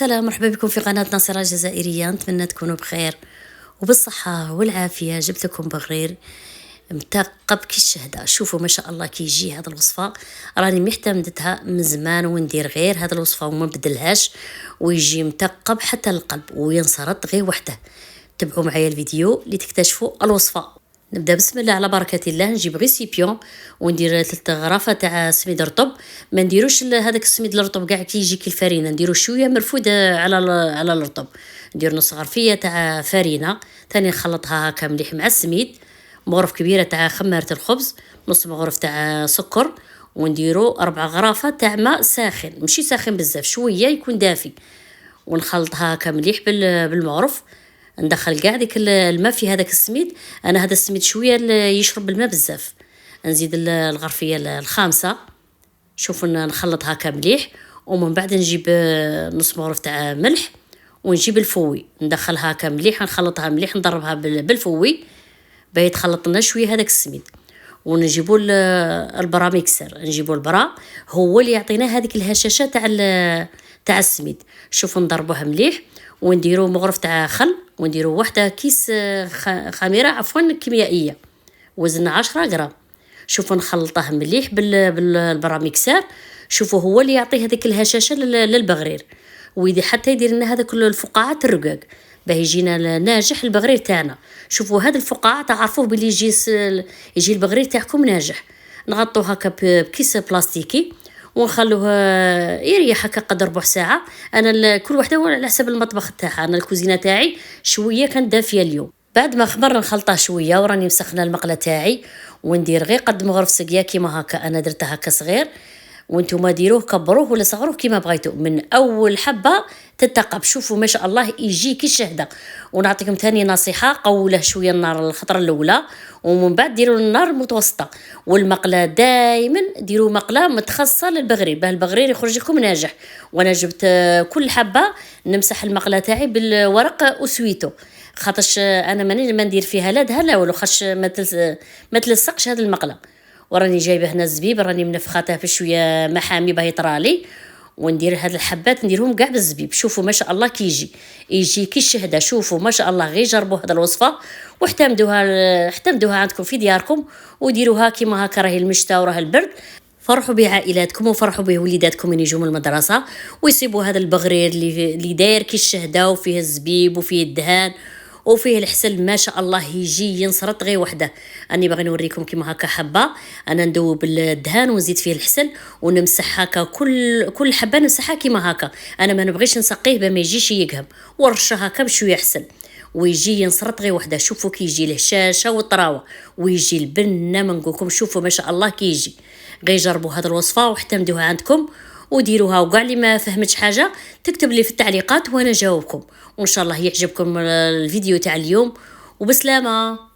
السلام، مرحبا بكم في قناة ناصرة الجزائرية. نتمنى تكونوا بخير وبالصحة والعافية. جبت لكم بغرير مثقب كي الشهدة. شوفوا ما شاء الله كيجي هذا الوصفة، راني محتمدتها من زمان وندير غير هذا الوصفة وما بدلهاش، ويجي مثقب حتى القلب وينصرط غير وحده. تبعوا معايا الفيديو لتكتشفوا الوصفة. نبدا بسم الله على بركه الله. نجيب ريسيبيون وندير 3 غرافه تاع سميد رطب. ما نديروش هذاك السميد الرطب كاع كيجي كي الفرينه، نديرو شويه مرفود على الرطب. ندير نص غرفيه تاع فرينه، ثاني نخلطها هكا مليح مع السميد. مغرف كبيره تاع خماره الخبز، نص مغرف تاع سكر، ونديرو 4 غرافه تاع ماء ساخن، ماشي ساخن بزاف، شويه يكون دافي. ونخلطها هكا مليح بالمغرف. ندخل كاع ديك الماء في هذاك السميد. انا هذا السميد شويه يشرب الماء بزاف. نزيد الغرفيه الخامسه. شوفوا نخلط هكا مليح، ومن بعد نجيب نص مغرف تاع ملح، ونجيب الفوي ندخل هكا مليح، نخلطها مليح، نضربها بالفوي باش يتخلط لنا شويه هذاك السميد. ونجيبوا البرا ميكسر، نجيبوا البرا هو اللي يعطينا هذيك الهشاشه تاع السميد. شوفوا نضربوها مليح، ونديروا مغرف تاع خل، ونديروا واحده كيس خميره عفوا كيميائيه وزنها 10 غرام. شوفوا نخلطه مليح بالبرا ميكسر. شوفوا هو اللي يعطي هذيك الهشاشه للبغرير، ويدي حتى يدير لنا هذا كل الفقاعات الرقاق باه يجينا ناجح البغرير تاعنا. شوفوا هذا الفقاعه تعرفوه بلي يجي البغرير تاعكم ناجح. نغطوه هكا بكيس بلاستيكي ونخلوه يريح هكا قدر ربع ساعه. انا كل وحده على حسب المطبخ تاعها. انا الكوزينه تاعي شويه كانت دافيه اليوم. بعد ما خمر نخلطه شويه، وراني مسخنه المقله تاعي، وندير غير قد مغرف سقيا كيما هكا. انا درته هكا صغير، وانتم ديروه كبروه ولا صغروه كيما بغيتوا. من اول حبه تتقب. شوفوا ما شاء الله يجي كي الشهده. ونعطيكم ثاني نصيحه، قوله شويه النار الخطره الاولى، ومن بعد ديروا النار المتوسطه. والمقله دائما ديروا مقله متخصصه للبغرير باه البغرير يخرج لكم ناجح. وانا جبت كل حبه نمسح المقله تاعي بالورق اسويتو، خاطرش انا ما ندير فيها لا دهن لا والو، خاطش ما تلصقش هذه المقله. وراني جايبه هنا الزبيب، راني منفخاته بشويه محامي باه يطرالي. وندير هاد الحبات نديرهم كاع بالزبيب. شوفوا ما شاء الله يجي كي الشهده. شوفوا ما شاء الله غير جربوا هذه الوصفه واحتمدوها عندكم في دياركم، وديروها كيما هكا. راهي المشتى وراه البرد، فرحوا بعائلاتكم وفرحوا بوليداتكم من يجوا من المدرسه ويصيبوا هذا البغرير اللي داير كي الشهده، وفيه الزبيب وفيه الدهان وفيه الحسل. ما شاء الله يجي ينصرط غير وحده. اني باغي نوريكم كيما هكا حبه. انا ندوب الدهان ونزيد فيه الحسل ونمسح هكا كل حبه نمسحها كيما هكا. انا ما نبغيش نسقيه باه ما يجيش يقهم، ورشه هكا بشويه حسل ويجي ينصرط غير وحده. شوفوا كي يجي الهشاشه والطراوه ويجي البنه ما نقولكم. شوفوا ما شاء الله كي يجي. غير جربوا هذه الوصفه واحتمدوها عندكم وديروها. وكاع اللي ما فهمتش حاجه تكتب لي في التعليقات وانا جاوبكم، وان شاء الله يعجبكم الفيديو تاع اليوم. وبسلامه.